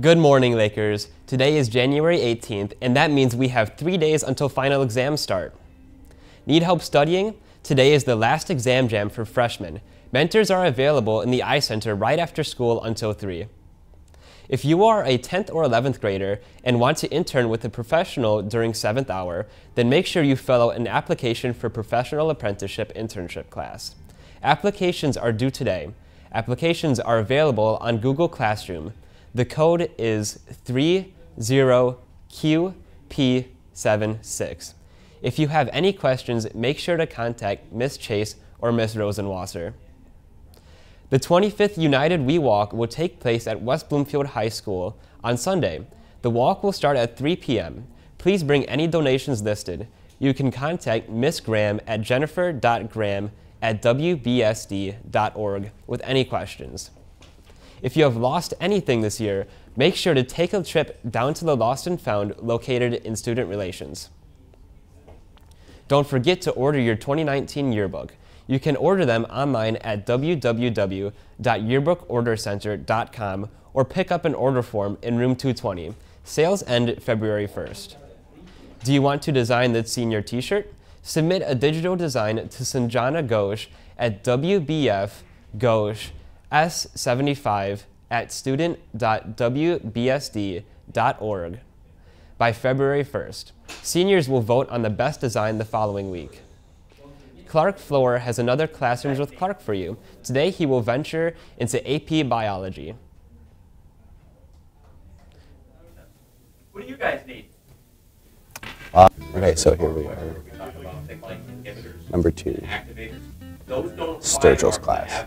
Good morning, Lakers. Today is January 18th, and that means we have 3 days until final exams start. Need help studying? Today is the last exam jam for freshmen. Mentors are available in the iCenter right after school until 3. If you are a 10th or 11th grader and want to intern with a professional during 7th hour, then make sure you fill out an application for professional apprenticeship internship class. Applications are due today. Applications are available on Google Classroom. The code is 30QP76. If you have any questions, make sure to contact Ms. Chase or Ms. Rosenwasser. The 25th United We Walk will take place at West Bloomfield High School on Sunday. The walk will start at 3 p.m. Please bring any donations listed. You can contact Ms. Graham at jennifer.graham@wbsd.org with any questions. If you have lost anything this year, make sure to take a trip down to the Lost and Found located in Student Relations. Don't forget to order your 2019 yearbook. You can order them online at www.yearbookordercenter.com or pick up an order form in room 220. Sales end February 1st. Do you want to design the senior t-shirt? Submit a digital design to Sanjana Ghosh at wbfghosh@student.wbsd.org by February 1st. Seniors will vote on the best design the following week. Clark Floor has another Classrooms with Clark for you. Today he will venture into AP Biology. What do you guys need? Okay, so here we are. Number 2. Sturgill's class.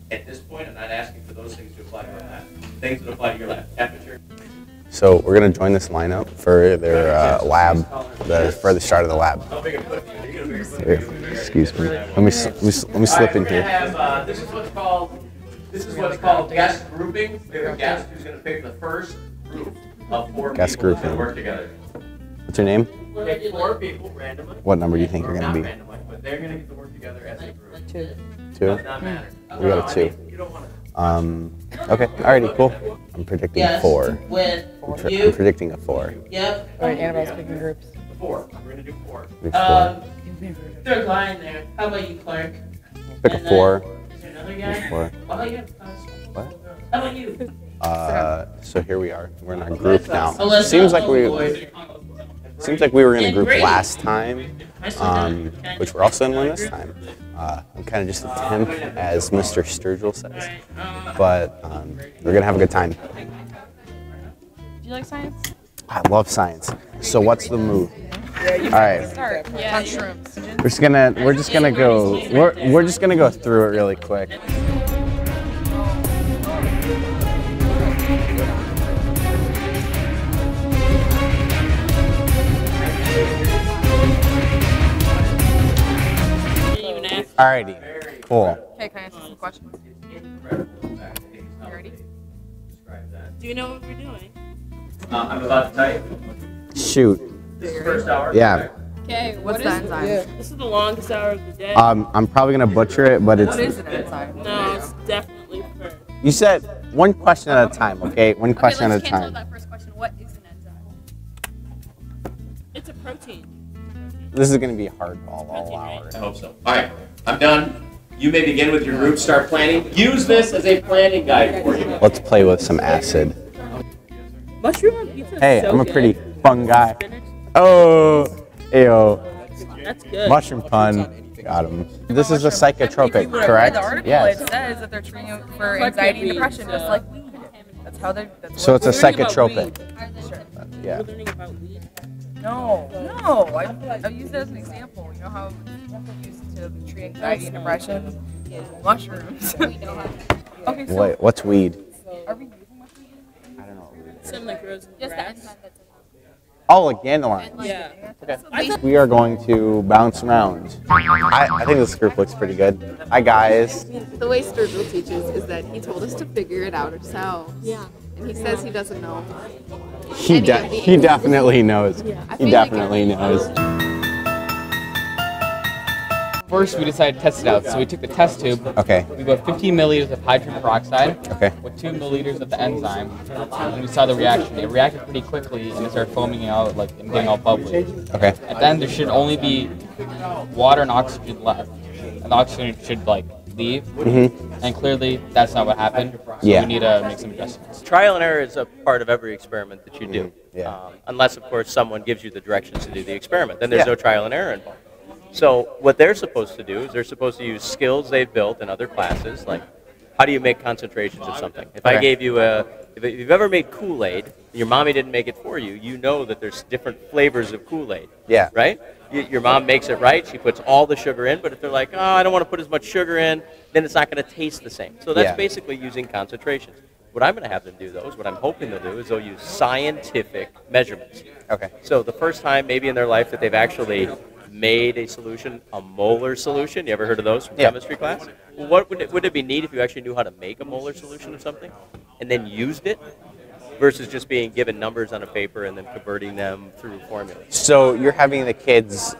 At this point, I'm not asking for those things to apply to your lab. Things that apply to your lab. Temperature. So we're going to join this lineup for their lab, for the start of the lab. Here, excuse me. Let me slip in here. This is what's called guest grouping. We have a guest who's going to pick the first group of 4 Guest people grouping. to work together. What's your name? Pick 4 people randomly. What number do you think you're going to be? Not randomly, but they're going to get to work together as a group. 2. Does not matter. We got a 2. You don't want to. Okay, alrighty, cool. I'm predicting 4. I'm predicting a 4. Yep. All right, Annabelle's picking groups. 4. We're going to do 4. Pick 4. Third line there. How about you, Clark? Pick a 4. Is there another guy? 4. How about you? What? How about you? So here we are. We're in our group now. Alyssa, Seems like we were in a group last time, which we're also in one this time. I'm kind of just a temp, as Mr. Sturgill says, but we're gonna have a good time. Do you like science? I love science. So what's the move? All right, Start. Yeah. Mushrooms. we're just gonna go through it really quick. Alrighty, cool. Okay, can I ask you some questions? You ready? Do you know what we're doing? I'm about to type. Shoot. This is first hour. Yeah. Okay, what's the enzyme? This is the longest hour of the day. I'm probably gonna butcher it, but What is it's. an enzyme? No, it's definitely first. You said one question at a time, okay? One question at a let's cancel time. that first question. What is an enzyme? It's a protein. This is gonna be hard all hour. I hope so. All right, I'm done. You may begin with your group. Start planning. Use this as a planning guide for you. Let's play with some acid. Mushroom on pizza. Hey, I'm a pretty fun guy. Oh, ayo. That's good. Mushroom pun. Got him. This is a psychotropic, correct? The article, Yes. it says that they're treating it for anxiety and depression, just like weed. That's how they're. So it's a We're learning about psychotropic. Yeah. We're learning about weed. No. I used it as an example. You know how it's used to treat anxiety and depression? Mushrooms. Okay, so Wait, what's weed? are we using mushrooms? I don't know. Something like rose and grass. Oh, like dandelion. Yeah. Okay. We are going to bounce around. I think this group looks pretty good. Hi, guys. The way Sturgill teaches is that he told us to figure it out ourselves. Yeah. And he says he doesn't know. He definitely knows. He definitely knows. first we decided to test it out. So we took the test tube. Okay. We put 15 milliliters of hydrogen peroxide Okay. with 2 milliliters of the enzyme, and we saw the reaction. It reacted pretty quickly, and it started foaming out, like, and getting all bubbly. Okay. And then there should only be water and oxygen left, and the oxygen should, like, leave. And clearly that's not what happened. So Yeah. we need to make some adjustments. Trial and error is a part of every experiment that you do. Yeah. Unless, of course, someone gives you the directions to do the experiment. Then there's Yeah. no trial and error involved. So what they're supposed to do is they're supposed to use skills they've built in other classes, like how do you make concentrations of something? If I Okay. gave you if you've ever made Kool-Aid, your mommy didn't make it for you, you know that there's different flavors of Kool-Aid. Yeah. Right? Your mom makes it right, she puts all the sugar in, but if they're like, oh, I don't want to put as much sugar in, then it's not going to taste the same. So that's Yeah. basically using concentrations. What I'm going to have them do, though, is what I'm hoping they'll do, is they'll use scientific measurements. Okay. So the first time maybe in their life that they've actually made a solution, a molar solution, you ever heard of those from Yeah. chemistry class? Well, what would it be neat if you actually knew how to make a molar solution of something and then used it versus just being given numbers on a paper and then converting them through formulas? So you're having the kids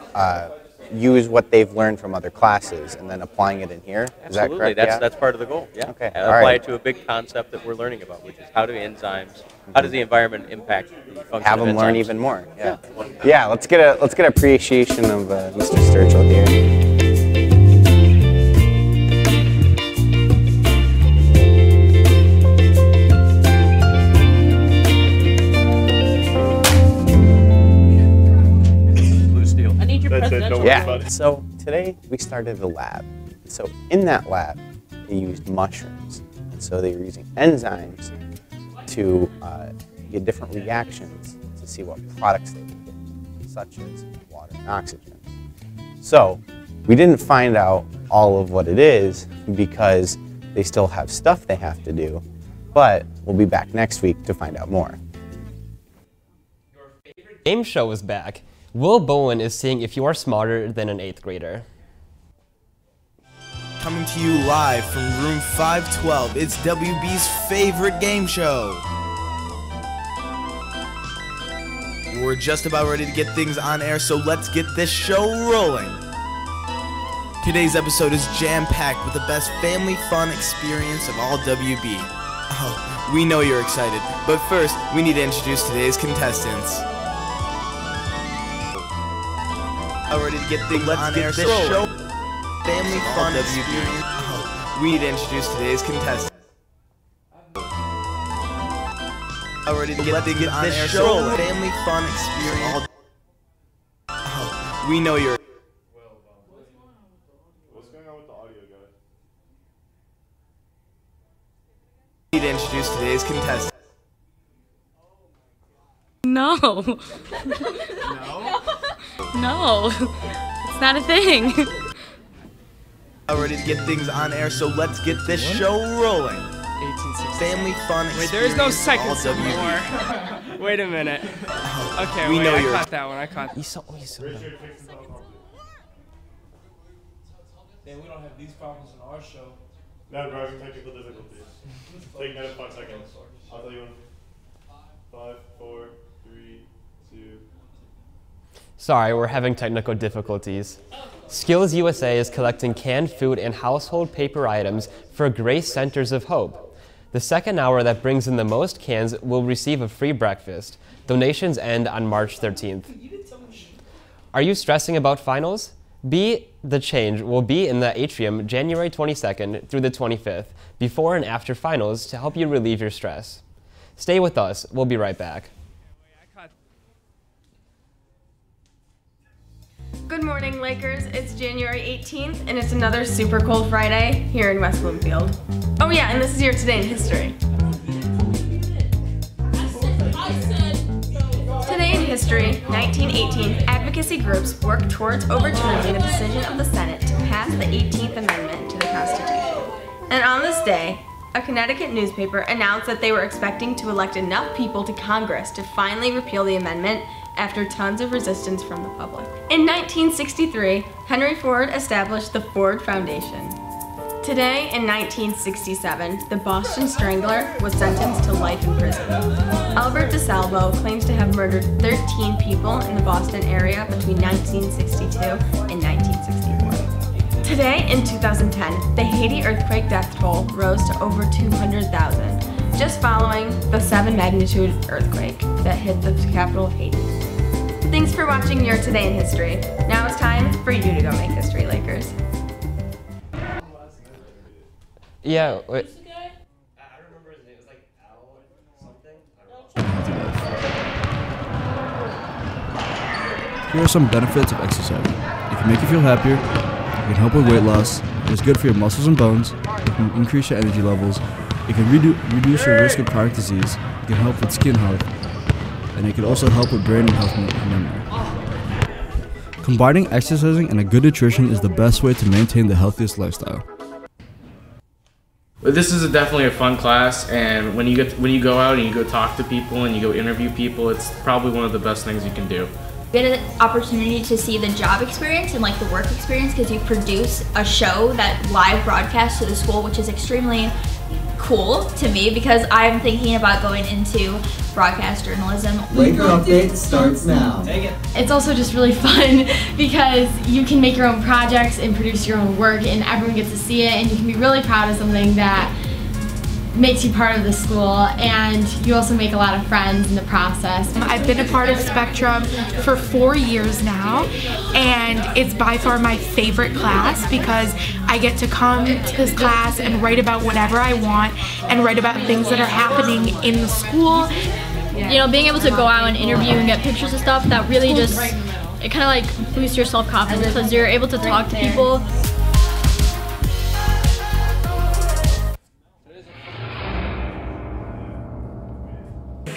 use what they've learned from other classes and then applying it in here? Is that Absolutely, correct? that's Yeah? that's part of the goal. Yeah. Okay, And all apply right. it to a big concept that we're learning about, which is how do enzymes, how does the environment impact the function Have of them learn enzymes? even more. Yeah. Yeah. Let's get an appreciation of Mr. Sturgill here. Blue steel. I need your That's it, presidential. don't worry Yeah. about it. So today we started a lab. So in that lab, they used mushrooms. And so they were using enzymes to get different reactions to see what products they would get, such as water and oxygen. So we didn't find out all of what it is because they still have stuff they have to do, but we'll be back next week to find out more. Game show is back. Will Bowen is seeing if you are smarter than an 8th grader. Coming to you live from room 512, it's WB's favorite game show. We're just about ready to get things on air, so let's get this show rolling. Today's episode is jam-packed with the best family fun experience of all WB. Oh, we know you're excited, but first, we need to introduce today's contestants. Ready to get things on air, so show family fun experience. Oh, we need to introduce today's contestants. Ready to get things on air, so family fun experience. Oh, we know you're. What's going on with the audio, guys? We need to introduce today's contestants. No. No. It's not a thing. Ready to get things on air, so let's get this show rolling. 1860. Family fun experience. Wait, there is no all seconds WB. anymore. Wait a minute. Okay, We wait, know I you're- caught that one. I caught. You saw Then we don't have these problems in our show. Now driving technical difficulties. Take that in 5 seconds. I'll tell you when. 5, 4, 3, 2. Sorry, we're having technical difficulties. Skills USA is collecting canned food and household paper items for Grace Centers of Hope. The second hour that brings in the most cans will receive a free breakfast. Donations end on March 13th. Are you stressing about finals? Be the Change will be in the atrium January 22nd through the 25th, before and after finals, to help you relieve your stress. Stay with us. We'll be right back. Good morning, Lakers. It's January 18th, and it's another super cold Friday here in West Bloomfield. Oh yeah, and this is your Today in History. Today in history, 1918, advocacy groups worked towards overturning the decision of the Senate to pass the 18th Amendment to the Constitution. And on this day, a Connecticut newspaper announced that they were expecting to elect enough people to Congress to finally repeal the amendment after tons of resistance from the public. In 1963, Henry Ford established the Ford Foundation. Today, in 1967, the Boston Strangler was sentenced to life in prison. Albert DeSalvo claims to have murdered 13 people in the Boston area between 1962 and 1964. Today, in 2010, the Haiti earthquake death toll rose to over 200,000, just following the 7 magnitude earthquake that hit the capital of Haiti. Thanks for watching your Today in History. Now it's time for you to go make history, Lakers. Yeah, wait. Here are some benefits of exercising. It can make you feel happier, it can help with weight loss, it is good for your muscles and bones, it can increase your energy levels, it can reduce your risk of chronic disease, it can help with skin health, and it can also help with brain health and memory. Combining exercising and a good nutrition is the best way to maintain the healthiest lifestyle. This is definitely a fun class, and when you go out and you go talk to people and you go interview people, it's probably one of the best things you can do. You get an opportunity to see the job experience and like the work experience because you produce a show that live broadcasts to the school, which is extremely cool to me because I'm thinking about going into broadcast journalism. Laker Update starts now. It's also just really fun because you can make your own projects and produce your own work and everyone gets to see it and you can be really proud of something that makes you part of the school, and you also make a lot of friends in the process. I've been a part of Spectrum for 4 years now, and it's by far my favorite class because I get to come to this class and write about whatever I want and write about things that are happening in the school. You know, being able to go out and interview and get pictures and stuff, that really just, it kind of like boosts your self-confidence because you're able to talk to people.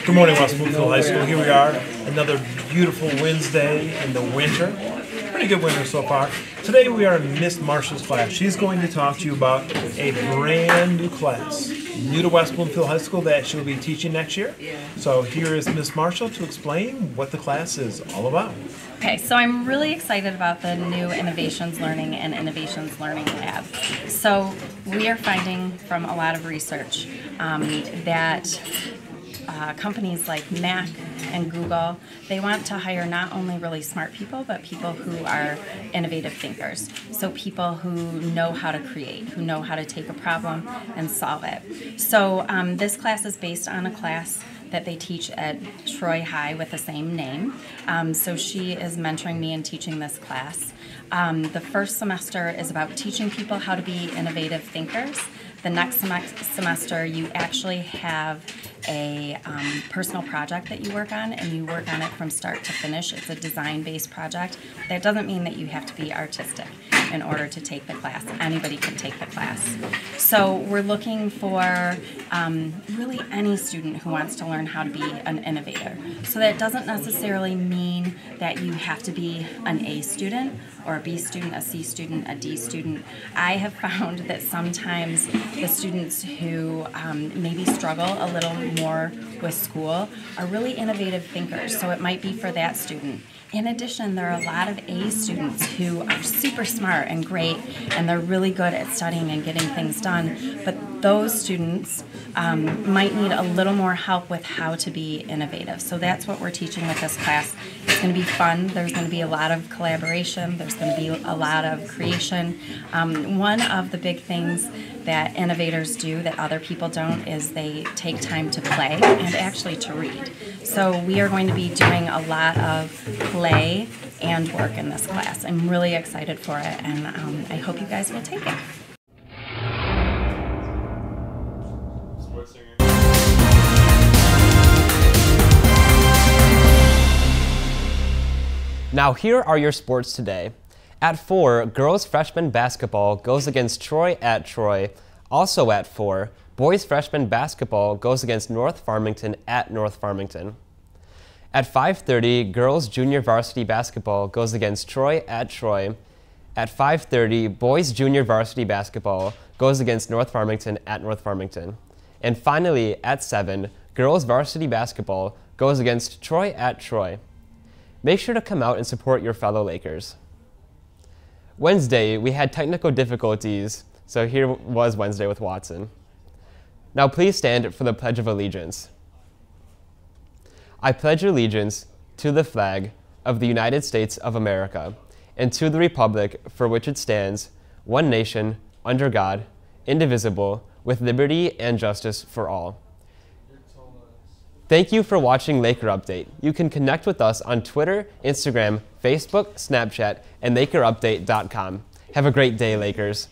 Good morning, West Bloomfield High School. Here we are, another beautiful Wednesday in the winter. Pretty good winter so far. Today we are in Miss Marshall's class. She's going to talk to you about a brand new class, new to West Bloomfield High School, that she'll be teaching next year. So here is Miss Marshall to explain what the class is all about. Okay, so I'm really excited about the new Innovations Learning and Innovations Learning Lab. So we are finding from a lot of research that companies like Mac and Google, they want to hire not only really smart people, but people who are innovative thinkers. So people who know how to create, who know how to take a problem and solve it. So this class is based on a class that they teach at Troy High with the same name. So she is mentoring me in teaching this class. The first semester is about teaching people how to be innovative thinkers. The next semester you actually have a personal project that you work on, and you work on it from start to finish. It's a design-based project. That doesn't mean that you have to be artistic in order to take the class. Anybody can take the class. So we're looking for really any student who wants to learn how to be an innovator. So that doesn't necessarily mean that you have to be an A student or a B student, a C student, a D student. I have found that sometimes the students who maybe struggle a little more with school are really innovative thinkers, so it might be for that student. In addition, there are a lot of A students who are super smart and great, and they're really good at studying and getting things done, but those students might need a little more help with how to be innovative. So that's what we're teaching with this class. It's going to be fun. There's going to be a lot of collaboration. There's going to be a lot of creation. One of the big things that innovators do that other people don't is they take time to play and actually to read. So we are going to be doing a lot of play and work in this class. I'm really excited for it, and I hope you guys will take it. Now here are your sports today. At 4, girls freshman basketball goes against Troy at Troy. Also at 4, boys freshman basketball goes against North Farmington at North Farmington. At 5:30, girls junior varsity basketball goes against Troy at Troy. At 5:30, boys junior varsity basketball goes against North Farmington at North Farmington. And finally, at 7, girls varsity basketball goes against Troy at Troy. Make sure to come out and support your fellow Lakers. Wednesday, we had technical difficulties, so here was Wednesday with Watson. Now please stand for the Pledge of Allegiance. I pledge allegiance to the flag of the United States of America and to the republic for which it stands, one nation, under God, indivisible, with liberty and justice for all. Thank you for watching Laker Update. You can connect with us on Twitter, Instagram, Facebook, Snapchat, and LakerUpdate.com. Have a great day, Lakers.